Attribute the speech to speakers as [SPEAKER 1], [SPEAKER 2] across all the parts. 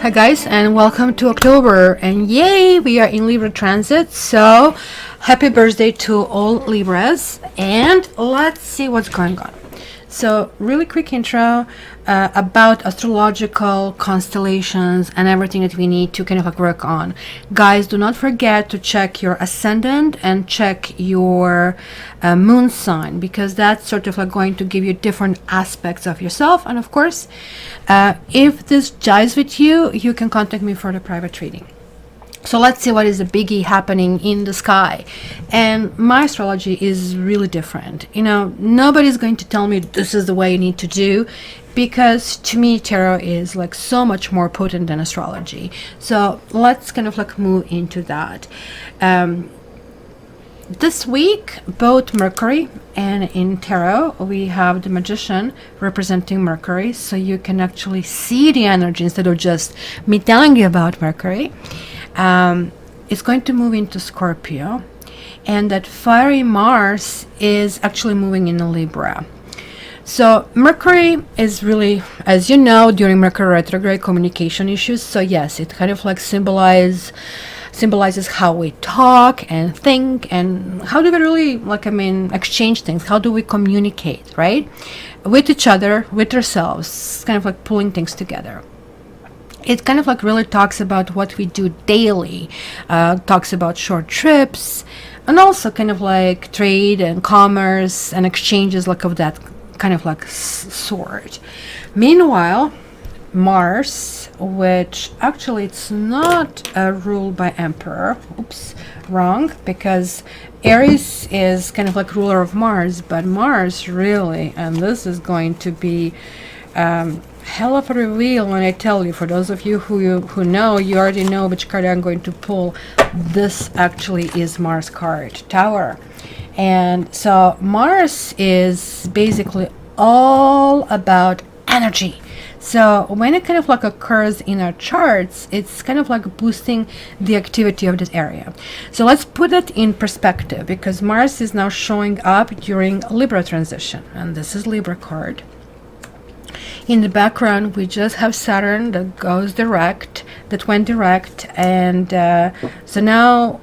[SPEAKER 1] Hi guys, and welcome to October. And yay, we are in Libra transit. So happy birthday to all Libras. And let's see what's going on. So really quick intro about astrological constellations and everything that we need to kind of like work on. Guys, do not forget to check your ascendant and check your moon sign, because that's sort of like going to give you different aspects of yourself. And of course, if this jives with you, you can contact me for the private reading. So let's see what is the biggie happening in the sky. And my astrology is really different. You know, nobody's going to tell me this is the way you need to do, because to me, tarot is like so much more potent than astrology. So let's kind of like move into that. This week, both Mercury and in tarot, we have the Magician representing Mercury. So you can actually see the energy instead of just me telling you about Mercury. It's going to move into Scorpio, and that fiery Mars is actually moving in Libra. So Mercury is really, as you know, during Mercury retrograde, communication issues. So yes, it kind of like symbolizes how we talk and think, and how do we really exchange things, how do we communicate, right, with each other, with ourselves, kind of like pulling things together. It kind of like really talks about what we do daily, talks about short trips, and also kind of like trade and commerce and exchanges like of that kind of like sort. Meanwhile, Mars, which actually it's not ruled by Emperor. Oops, wrong, because Aries is kind of like ruler of Mars, but Mars really, and this is going to be hell of a reveal when I tell you. For those of you who know, you already know which card I'm going to pull. This actually is Mars card, Tower. And so Mars is basically all about energy. So when it kind of like occurs in our charts, it's kind of like boosting the activity of this area. So let's put it in perspective, because Mars is now showing up during Libra transition, and this is Libra card. In the background, we just have Saturn that goes direct, that went direct. And so now,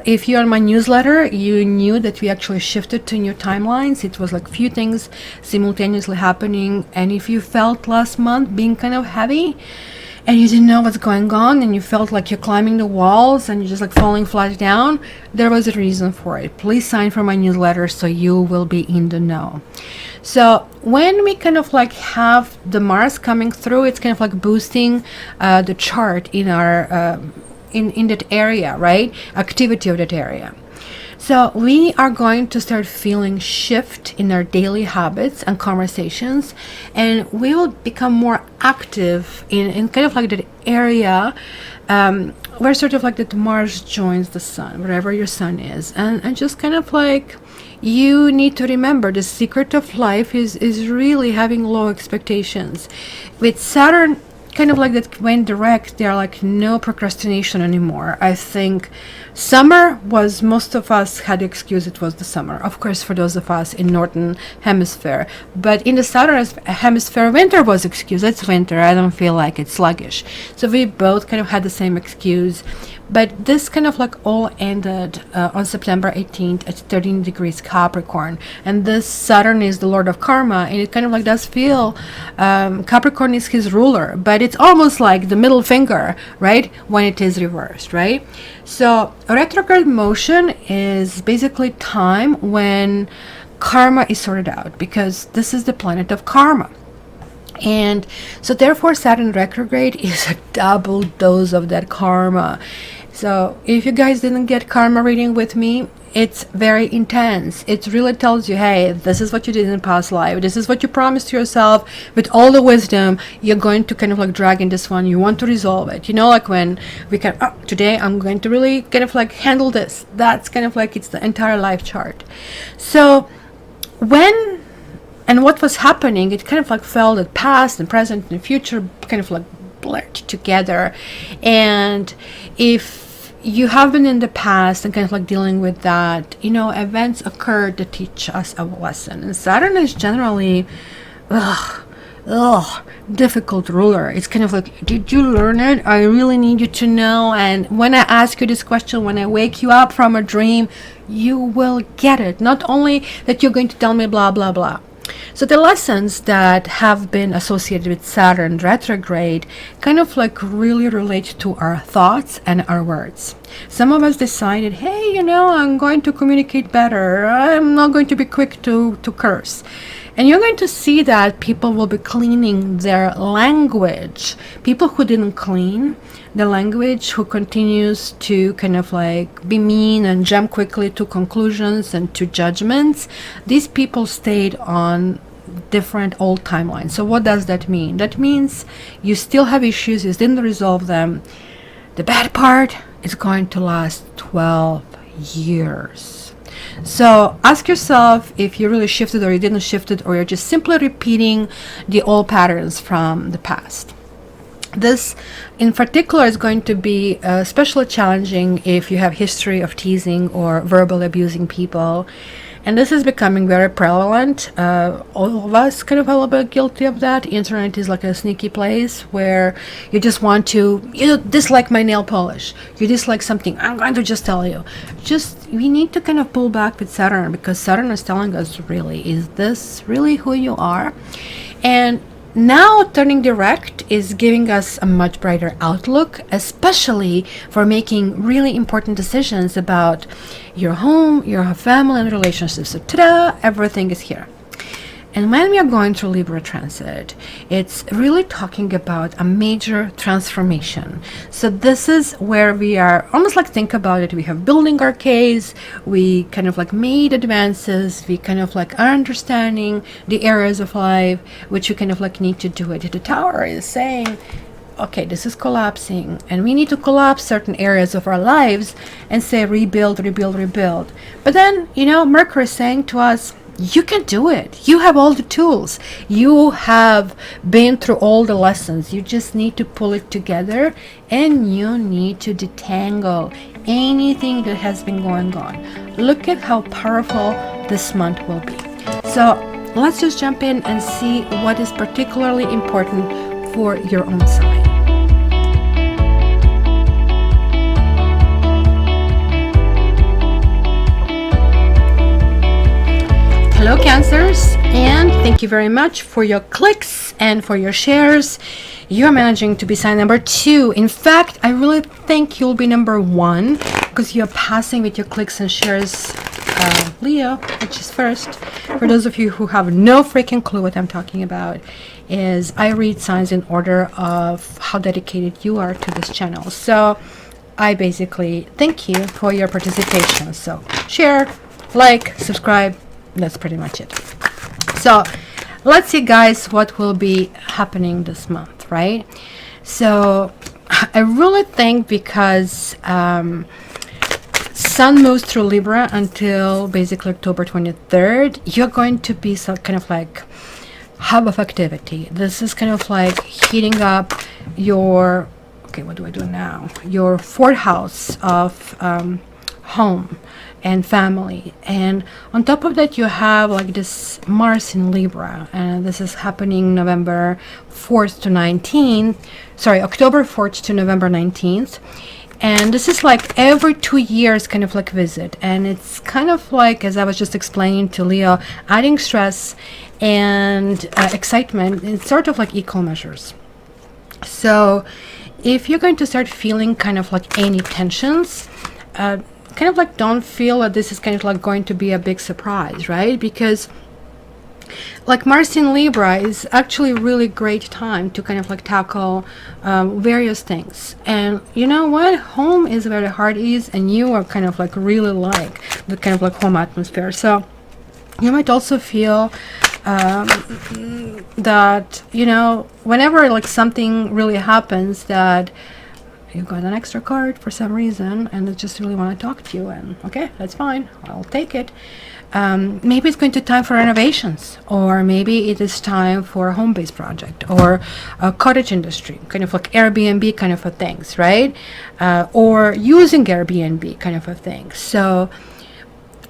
[SPEAKER 1] if you're on my newsletter, you knew that we actually shifted to new timelines. It was like few things simultaneously happening. And if you felt last month being kind of heavy, and you didn't know what's going on, and you felt like you're climbing the walls and you're just like falling flat down, there was a reason for it. Please sign for my newsletter so you will be in the know. So when we kind of like have the Mars coming through, it's kind of like boosting the chart in our in that area, right? Activity of that area. So we are going to start feeling shift in our daily habits and conversations, and we will become more active in kind of like that area where sort of like that Mars joins the sun, wherever your sun is, and just kind of like you need to remember the secret of life is really having low expectations. With Saturn kind of like that went direct, there are like no procrastination anymore. I think summer was, most of us had the excuse it was the summer, of course, for those of us in northern hemisphere, but in the southern hemisphere, winter was excuse. It's winter, I don't feel like it's sluggish. So we both kind of had the same excuse. But this kind of like all ended on September 18th at 13 degrees Capricorn. And this Saturn is the Lord of Karma, and it kind of like does feel Capricorn is his ruler, but it's almost like the middle finger, right, when it is reversed, right? So retrograde motion is basically time when karma is sorted out, because this is the planet of karma. And so therefore Saturn retrograde is a double dose of that karma. So if you guys didn't get karma reading with me, it's very intense. It really tells you, hey, this is what you did in past life. This is what you promised to yourself. With all the wisdom, you're going to kind of like drag in this one. You want to resolve it. You know, like when we can, today I'm going to really kind of like handle this. That's kind of like it's the entire life chart. So when and what was happening, it kind of like felt that past and present and future kind of like blurred together. And if you have been in the past and kind of like dealing with that, you know, events occur to teach us a lesson. And Saturn is generally ugh, difficult ruler. It's kind of like, did you learn it? I really need you to know. And when I ask you this question, when I wake you up from a dream, you will get it. Not only that you're going to tell me blah, blah, blah. So the lessons that have been associated with Saturn retrograde kind of like really relate to our thoughts and our words. Some of us decided, hey, I'm going to communicate better. I'm not going to be quick to curse. And you're going to see that people will be cleaning their language. People who didn't clean the language, who continues to kind of like be mean and jump quickly to conclusions and to judgments, these people stayed on different old timelines. So what does that mean? That means you still have issues, you didn't resolve them. The bad part is going to last 12 years. So ask yourself if you really shifted or you didn't shift it, or you're just simply repeating the old patterns from the past. This in particular is going to be especially challenging if you have history of teasing or verbally abusing people. And this is becoming very prevalent. All of us kind of a little bit guilty of that. Internet is like a sneaky place where you just want to, you dislike my nail polish. You dislike something. I'm going to just tell you. We need to kind of pull back with Saturn, because Saturn is telling us, really, is this really who you are? And now turning direct is giving us a much brighter outlook, especially for making really important decisions about your home, your family, and relationships. So ta-da, everything is here. And when we are going through Libra transit, it's really talking about a major transformation. So this is where we are almost like, think about it, we have building our case, we kind of like made advances, we kind of like are understanding the areas of life which you kind of like need to do it. The Tower is saying, okay, this is collapsing, and we need to collapse certain areas of our lives and say rebuild, rebuild, rebuild. But then, Mercury is saying to us, you can do it. You have all the tools. You have been through all the lessons. You just need to pull it together, and you need to detangle anything that has been going on. Look at how powerful this month will be. So let's just jump in and see what is particularly important for your own sign. Hello Cancers, and thank you very much for your clicks and for your shares. You're managing to be sign number 2. In fact, I really think you'll be number 1 because you're passing with your clicks and shares Leo, which is first. For those of you who have no freaking clue what I'm talking about, is I read signs in order of how dedicated you are to this channel. So I basically thank you for your participation. So share, like, subscribe. That's pretty much it. So let's see, guys, what will be happening this month, right? So I really think because Sun moves through Libra until basically October 23rd, you're going to be some kind of like hub of activity. This is kind of like heating up your, okay, what do I do now? Your fourth house of home and family, and on top of that you have like this Mars in Libra, and this is happening November 4th to 19th, sorry, October 4th to November 19th, and this is like every 2 years kind of like visit, and it's kind of like, as I was just explaining to Leo, adding stress and excitement in sort of like equal measures. So if you're going to start feeling kind of like any tensions, kind of like don't feel that this is kind of like going to be a big surprise, right? Because like Mars in Libra is actually a really great time to kind of like tackle various things. And you know what? Home is where the heart is, and you are kind of like really like the kind of like home atmosphere. So you might also feel that, whenever like something really happens, that you got an extra card for some reason and I just really want to talk to you, and okay, that's fine, I'll take it. Maybe it's going to time for renovations, or maybe it is time for a home-based project or a cottage industry, kind of like Airbnb kind of a things, right? Or using Airbnb kind of a thing. So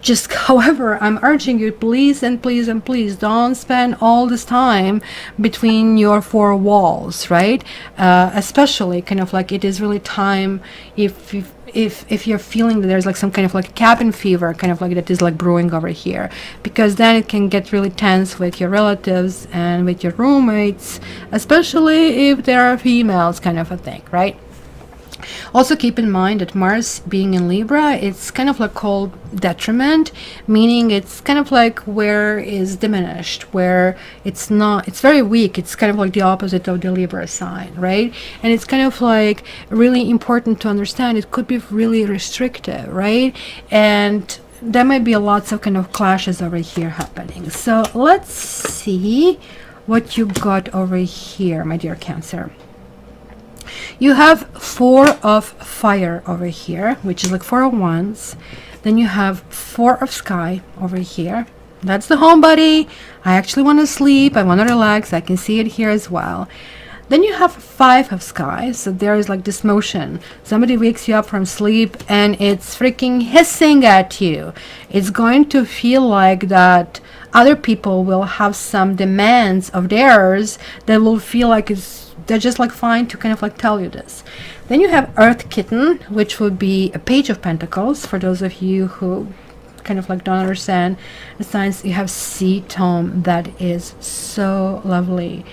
[SPEAKER 1] Just, however, I'm urging you, please and please and please don't spend all this time between your four walls, right? Especially kind of like it is really time if you're feeling that there's like some kind of like cabin fever kind of like that is like brewing over here, because then it can get really tense with your relatives and with your roommates, especially if there are females, kind of a thing, right? Also keep in mind that Mars being in Libra, it's kind of like called detriment, meaning it's kind of like where is diminished, where it's not, it's very weak. It's kind of like the opposite of the Libra sign, right? And it's kind of like really important to understand it could be really restrictive, right? And there might be lots of kind of clashes over here happening. So let's see what you got over here, my dear Cancer. You have 4 of fire over here, which is like 4 of wands. Then you have 4 of sky over here. That's the home, buddy. I actually want to sleep. I want to relax. I can see it here as well. Then you have 5 of sky. So there is like this motion. Somebody wakes you up from sleep and it's freaking hissing at you. It's going to feel like that other people will have some demands of theirs that will feel like they're just like fine to kind of like tell you this. Then you have Earth Kitten, which would be a Page of Pentacles. For those of you who kind of like don't understand the signs, you have Sea Tome. That is so lovely.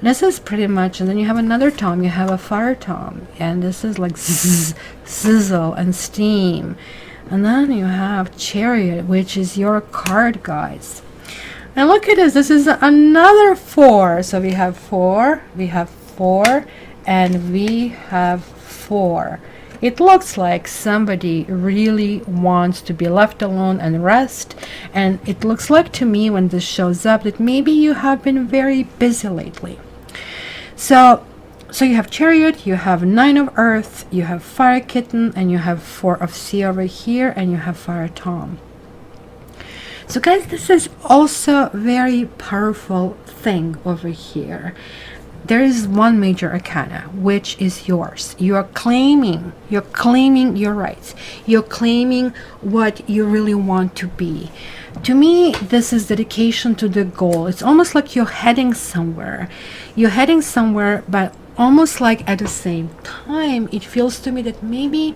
[SPEAKER 1] This is pretty much, and then you have another tome. You have a Fire Tome, and this is like sizzle and steam. And then you have Chariot, which is your card, guys. And look at this. This is another 4. So we have 4, we have 4, and we have 4. It looks like somebody really wants to be left alone and rest. And it looks like to me when this shows up that maybe you have been very busy lately. So you have Chariot, you have 9 of Earth, you have Fire Kitten, and you have 4 of Sea over here, and you have Fire Tom. So guys, this is also a very powerful thing over here. There is one major arcana, which is yours. You're claiming your rights. You're claiming what you really want to be. To me, this is dedication to the goal. It's almost like you're heading somewhere. You're heading somewhere, but almost like at the same time, it feels to me that maybe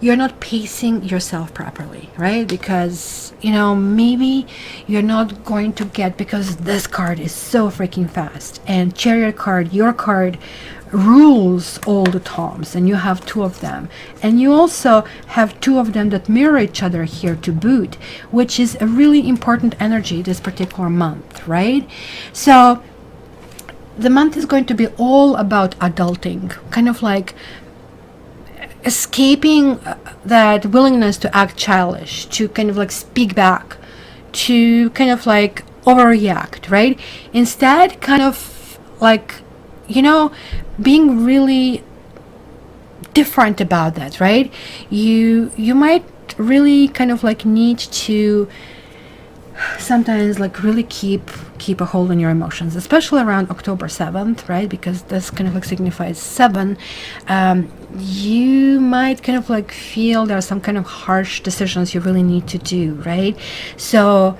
[SPEAKER 1] you're not pacing yourself properly, right? Because, you know, maybe you're not going to get, because this card is so freaking fast, and Chariot card, your card, rules all the tomes, and you have 2 of them, and you also have 2 of them that mirror each other here to boot, which is a really important energy this particular month, right? So the month is going to be all about adulting, kind of like escaping that willingness to act childish, to kind of like speak back, to kind of like overreact, right? Instead, kind of like, you know, being really different about that, right? You might really kind of like need to sometimes like really keep a hold on your emotions, especially around October 7th, right? Because this kind of like signifies 7. You might kind of like feel there are some kind of harsh decisions you really need to do, right? So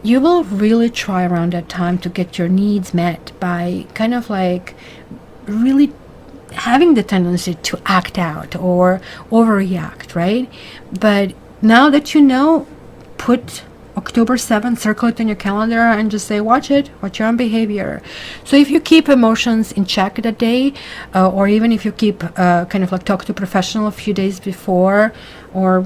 [SPEAKER 1] you will really try around that time to get your needs met by kind of like really having the tendency to act out or overreact, right? But now that you know, put October 7th, circle it in your calendar and just say, watch your own behavior. So if you keep emotions in check that day, or even if you keep kind of like talk to a professional a few days before, or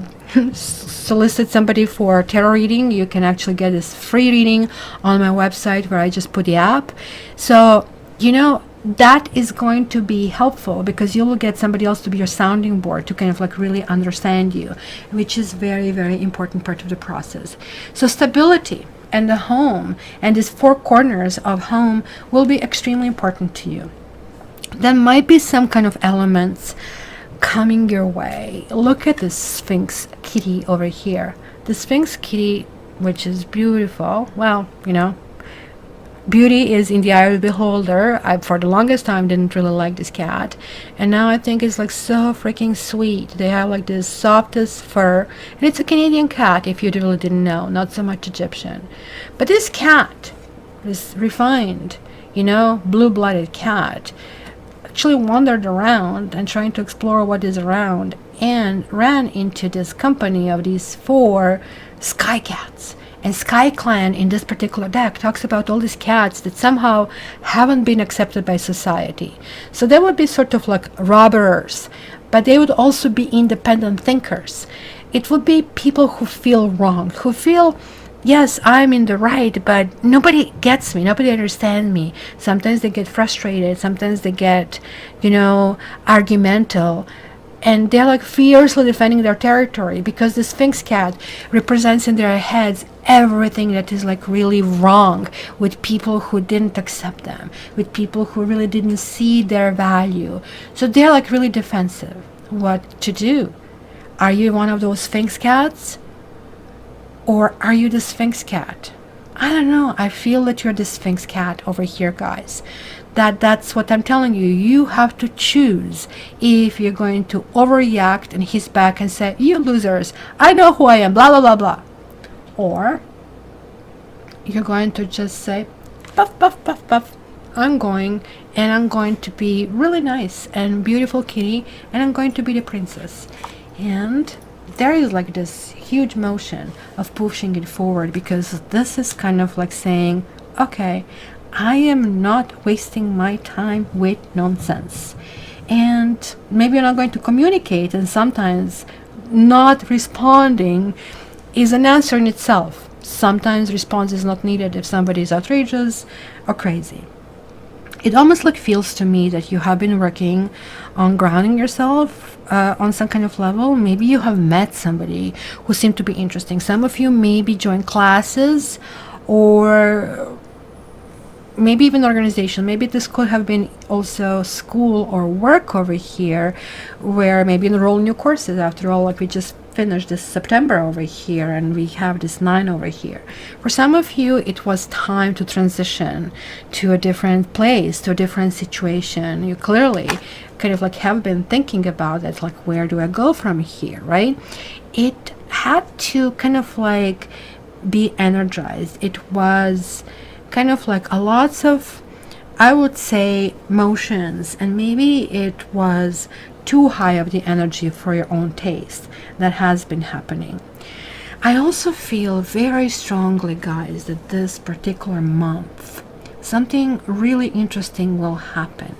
[SPEAKER 1] solicit somebody for tarot reading, you can actually get this free reading on my website where I just put the app. So, you know, that is going to be helpful because you will get somebody else to be your sounding board to kind of like really understand you, which is very, very important part of the process. So stability and the home and these 4 corners of home will be extremely important to you. There might be some kind of elements coming your way. Look at this Sphinx kitty over here. The Sphinx kitty, which is beautiful. Well, you know, Beauty is in the eye of the beholder. I, for the longest time, didn't really like this cat, and now I think it's like so freaking sweet. They have like this softest fur, and it's a Canadian cat. If you really didn't know, not so much Egyptian, but this cat, this refined, blue-blooded cat, actually wandered around and trying to explore what is around, and ran into this company of these 4 sky cats. And Sky Clan in this particular deck talks about all these cats that somehow haven't been accepted by society. So they would be sort of like robbers, but they would also be independent thinkers. It would be people who feel wrong, who feel, yes, I'm in the right, but nobody gets me, nobody understands me. Sometimes they get frustrated, sometimes they get, argumental. And they're like fiercely defending their territory because the Sphinx cat represents in their heads everything that is like really wrong with people who didn't accept them, with people who really didn't see their value. So they're like really defensive. What to do? Are you one of those Sphinx cats? Or are you the Sphinx cat? I don't know. I feel that you're the Sphinx cat over here, guys. That's what I'm telling you. You have to choose if you're going to overreact and hiss back and say, you losers, I know who I am, blah, blah, blah, blah. Or you're going to just say, puff, puff, puff, puff. I'm going to be really nice and beautiful kitty, and I'm going to be the princess. And there is like this huge motion of pushing it forward, because this is kind of like saying, okay, I am not wasting my time with nonsense. And maybe you're not going to communicate, and sometimes not responding is an answer in itself. Sometimes response is not needed if somebody is outrageous or crazy. It almost like feels to me that you have been working on grounding yourself on some kind of level. Maybe you have met somebody who seemed to be interesting. Some of you maybe joined classes, or maybe even organization. Maybe this could have been also school or work over here, where maybe enroll new courses. After all, like we just finished this September over here, and we have this 9 over here. For some of you, it was time to transition to a different place, to a different situation. You clearly kind of like have been thinking about it, like, where do I go from here, right? It had to kind of like be energized. It was kind of like a lots of, I would say, motions, and maybe it was too high of the energy for your own taste that has been happening. I also feel very strongly, guys, that this particular month something really interesting will happen.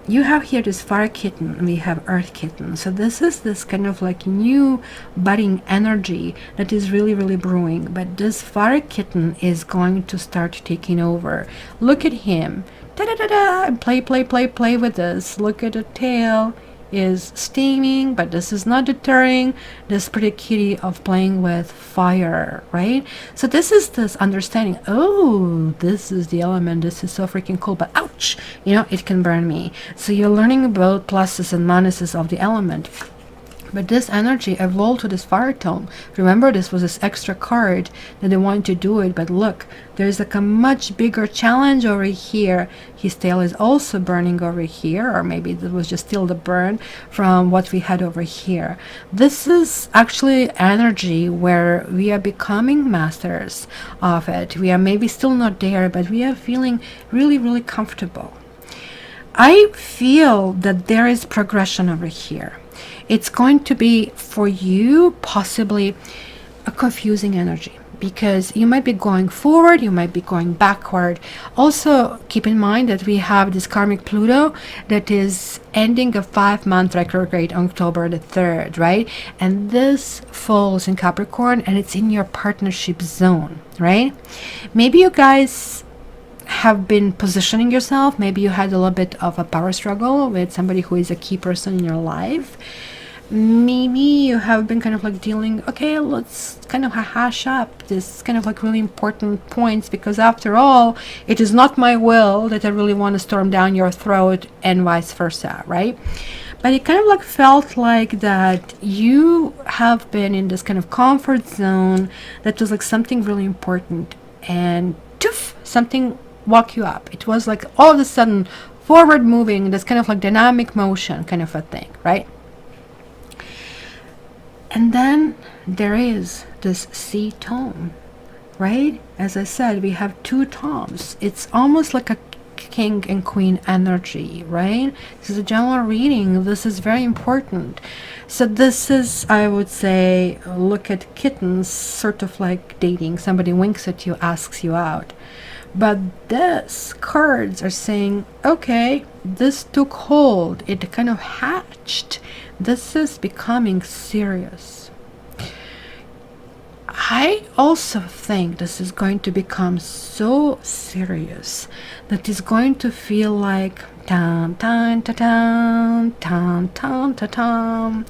[SPEAKER 1] You have here this fire kitten, and we have earth kitten. So this is this kind of like new budding energy that is really, really brewing. But this fire kitten is going to start taking over. Look at him. Da-da-da-da, and play with this. Look at the tail is steaming, but this is not deterring this pretty kitty of playing with fire, right? So this is this understanding, oh, this is the element, this is so freaking cool, but ouch, it can burn me. So you're learning about pluses and minuses of the element. But this energy evolved to this fire tone. Remember, this was this extra card that they wanted to do it, but look, there's like a much bigger challenge over here. His tail is also burning over here, or maybe it was just still the burn from what we had over here. This is actually energy where we are becoming masters of it. We are maybe still not there, but we are feeling really, really comfortable. I feel that there is progression over here. It's going to be, for you, possibly a confusing energy, because you might be going forward, you might be going backward. Also, keep in mind that we have this karmic Pluto that is ending a 5-month retrograde on October the 3rd, right? And this falls in Capricorn, and it's in your partnership zone, right? Maybe you guys have been positioning yourself. Maybe you had a little bit of a power struggle with somebody who is a key person in your life. Maybe you have been kind of like dealing, okay, let's kind of hash up this kind of like really important points, because after all, it is not my will that I really want to storm down your throat, and vice versa, right? But it kind of like felt like that you have been in this kind of comfort zone that was like something really important, and something woke you up. It was like all of a sudden forward moving, this kind of like dynamic motion kind of a thing, right? And then there is this C tone, right? As I said, we have two tones. It's almost like a king and queen energy, right? This is a general reading. This is very important. So this is, I would say, look at kittens, sort of like dating. Somebody winks at you, asks you out. But this cards are saying, okay, this took hold. It kind of hatched. This is becoming serious. I also think this is going to become so serious that it's going to feel like tam tam ta tam tam tam ta tam.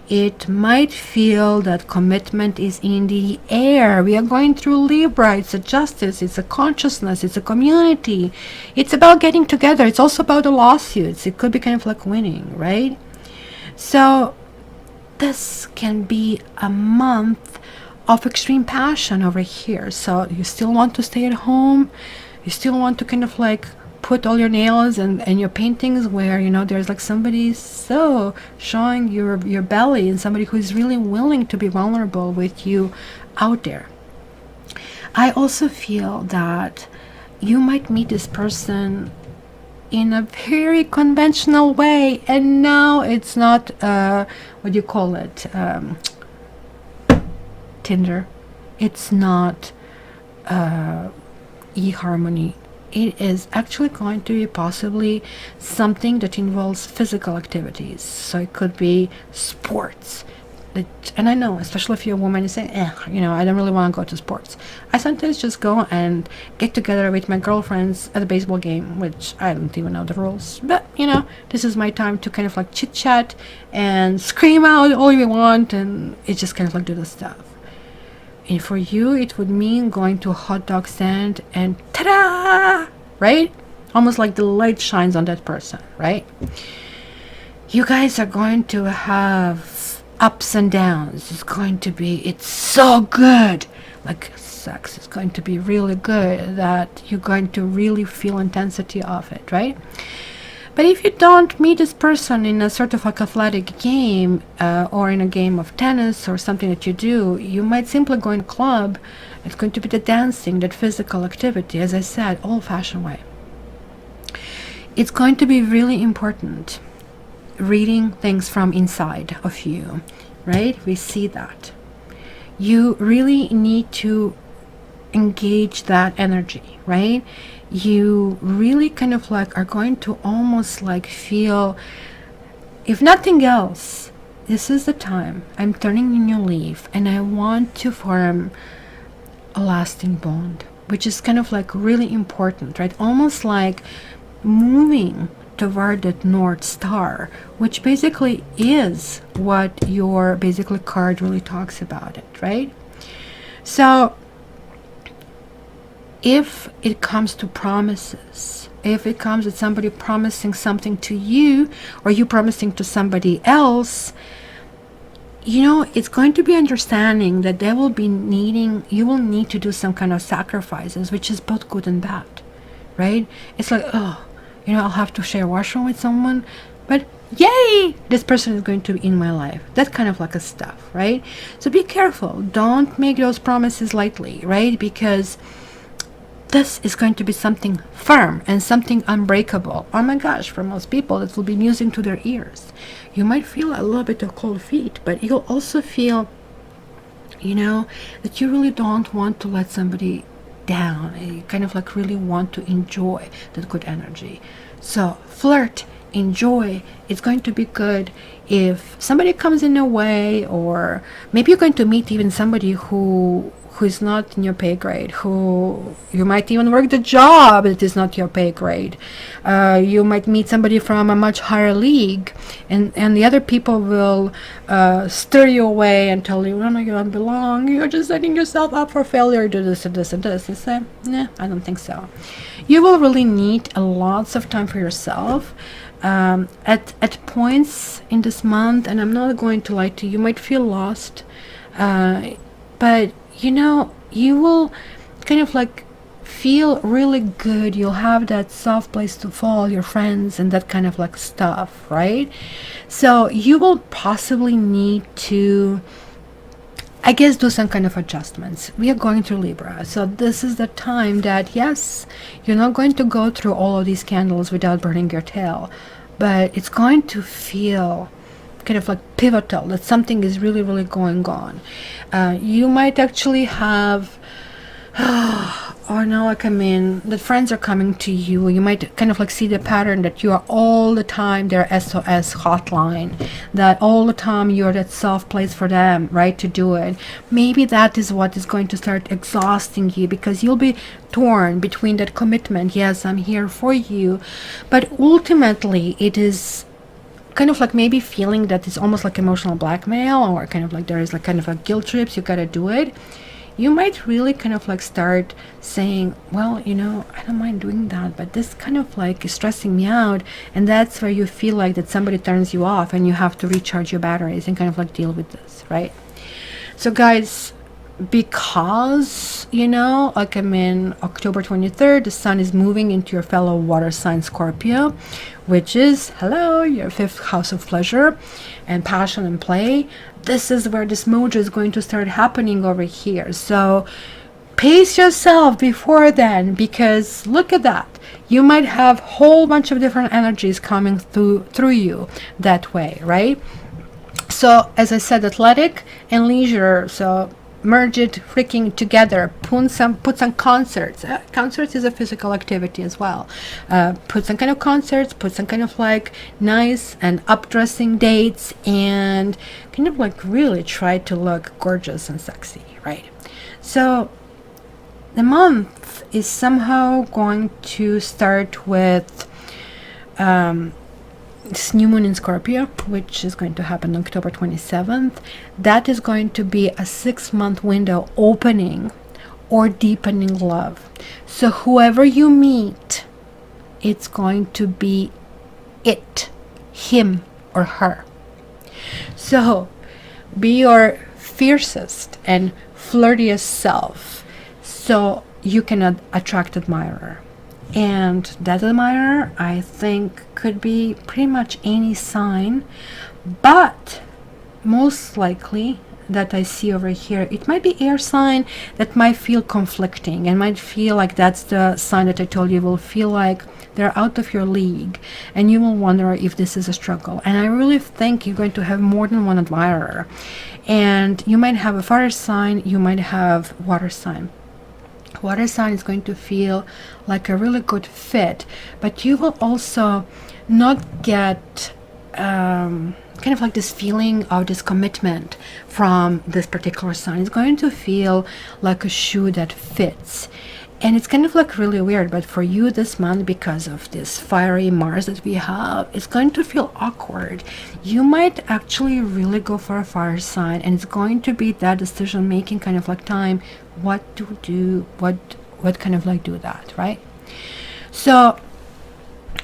[SPEAKER 1] It might feel that commitment is in the air. We are going through Libra. It's a justice. It's a consciousness. It's a community. It's about getting together. It's also about the lawsuits. It could be kind of like winning, right? So this can be a month of extreme passion over here. So you still want to stay at home. You still want to kind of like put all your nails and your paintings where, you know, there's like somebody so showing your belly, and somebody who is really willing to be vulnerable with you out there. I also feel that you might meet this person in a very conventional way, and now it's not what do you call it, Tinder. It's not eHarmony. It is actually going to be possibly something that involves physical activities. So it could be sports. And I know, especially if you're a woman, you say, you know, I don't really want to go to sports. I sometimes just go and get together with my girlfriends at a baseball game, which I don't even know the rules. But, you know, this is my time to kind of like chit chat and scream out all you want, and it just kind of like do the stuff. And for you, it would mean going to a hot dog stand and ta-da! Right? Almost like the light shines on that person, right? You guys are going to have ups and downs. It's so good. Like sex is going to be really good that you're going to really feel intensity of it, right? But if you don't meet this person in a sort of like athletic game or in a game of tennis or something that you do, you might simply go in a club. It's going to be the dancing, that physical activity, as I said, old-fashioned way. It's going to be really important reading things from inside of you, right? We see that. You really need to engage that energy, right? You really kind of like are going to almost like feel, if nothing else, this is the time I'm turning a new leaf and I want to form a lasting bond, which is kind of like really important, right? Almost like moving toward that North Star, which basically is what your basically card really talks about it, right? So if it comes to promises, if it comes with somebody promising something to you or you promising to somebody else, you know, it's going to be understanding that they will be needing, you will need to do some kind of sacrifices, which is both good and bad, right? It's like, oh, you know, I'll have to share a washroom with someone, but yay, this person is going to be in my life. That kind of like a stuff, right? So be careful. Don't make those promises lightly, right? Because this is going to be something firm and something unbreakable. Oh my gosh, for most people, it will be music to their ears. You might feel a little bit of cold feet, but you'll also feel, you know, that you really don't want to let somebody down. You kind of like really want to enjoy that good energy. So flirt, enjoy. It's going to be good if somebody comes in a way, or maybe you're going to meet even somebody who is not in your pay grade, who you might even work the job that is not your pay grade. You might meet somebody from a much higher league, and the other people will stir you away and tell you, oh no, you don't belong, you're just setting yourself up for failure, do this and this and this. You say, nah, I don't think so. You will really need lots of time for yourself. At points in this month, and I'm not going to lie to you, you might feel lost, but you know, you will kind of like feel really good. You'll have that soft place to fall, your friends, and that kind of like stuff, right? So you will possibly need to, I guess, do some kind of adjustments. We are going through Libra, so this is the time that, yes, you're not going to go through all of these candles without burning your tail, but it's going to feel kind of like pivotal, that something is really, really going on. You might actually have or no, like, I mean, the friends are coming to you. You might kind of like see the pattern that you are all the time their SOS hotline, that all the time you're that soft place for them, right, to do it. Maybe that is what is going to start exhausting you, because you'll be torn between that commitment. Yes, I'm here for you, but ultimately it is kind of like maybe feeling that it's almost like emotional blackmail, or kind of like there is like kind of a guilt trips, you gotta do it. You might really kind of like start saying, well, I don't mind doing that, but this kind of like is stressing me out. And that's where you feel like that somebody turns you off and you have to recharge your batteries and kind of like deal with this, right? So guys, because like, I mean, October 23rd, the sun is moving into your fellow water sign Scorpio, which is, hello, your 5th house of pleasure and passion and play. This is where this mojo is going to start happening over here. So pace yourself before then, because look at that, you might have a whole bunch of different energies coming through you that way, right? So as I said, athletic and leisure, so merge it freaking together. Put some concerts. Concerts is a physical activity as well. Put some kind of concerts, put some kind of like nice and up-dressing dates, and kind of like really try to look gorgeous and sexy, right? So the month is somehow going to start with this new moon in Scorpio, which is going to happen on October 27th. That is going to be a 6-month window opening or deepening love. So whoever you meet, it's going to be it, him or her. So be your fiercest and flirtiest self, so you can attract admirer. And that admirer, I think, could be pretty much any sign, but most likely that I see over here, it might be air sign that might feel conflicting and might feel like that's the sign that I told you will feel like they're out of your league, and you will wonder if this is a struggle. And I really think you're going to have more than one admirer, and you might have a fire sign, you might have water sign. Water sign is going to feel like a really good fit, but you will also not get kind of like this feeling of this commitment from this particular sign. It's going to feel like a shoe that fits. And it's kind of like really weird, but for you this month, because of this fiery Mars that we have, it's going to feel awkward. You might actually really go for a fire sign, and it's going to be that decision making kind of like time, what to do, what kind of like do that, right? So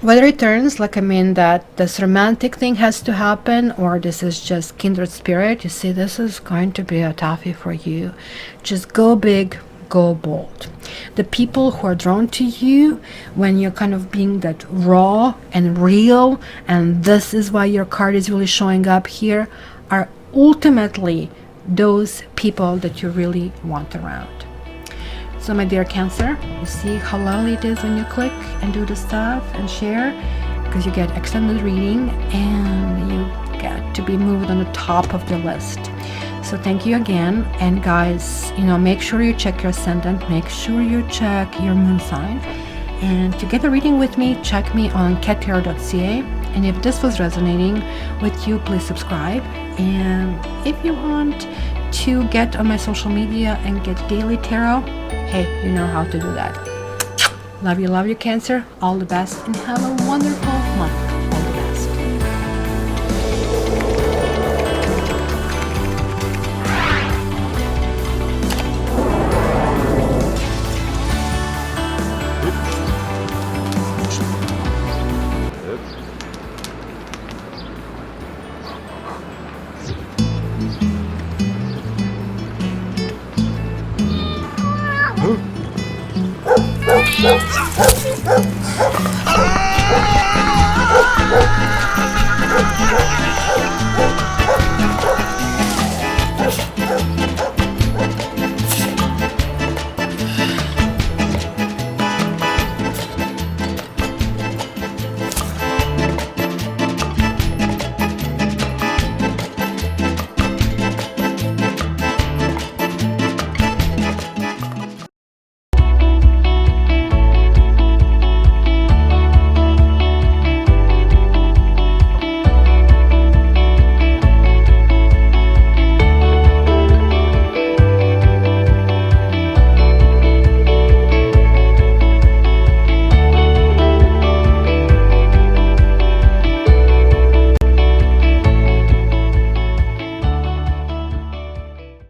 [SPEAKER 1] whether it turns like, I mean, that this romantic thing has to happen, or this is just kindred spirit, you see, this is going to be a toughie for you. Just go big, go bold. The people who are drawn to you when you're kind of being that raw and real, and this is why your card is really showing up here, are ultimately those people that you really want around. So my dear Cancer, you see how lovely it is when you click and do the stuff and share, because you get extended reading and you get to be moved on the top of the list. So thank you again. And guys, make sure you check your ascendant, make sure you check your moon sign. And to get a reading with me, check me on cattarot.ca. And if this was resonating with you, please subscribe. And if you want to get on my social media and get daily tarot, hey, you know how to do that. Love you, Cancer. All the best, and have a wonderful month. All the best.
[SPEAKER 2] Huh?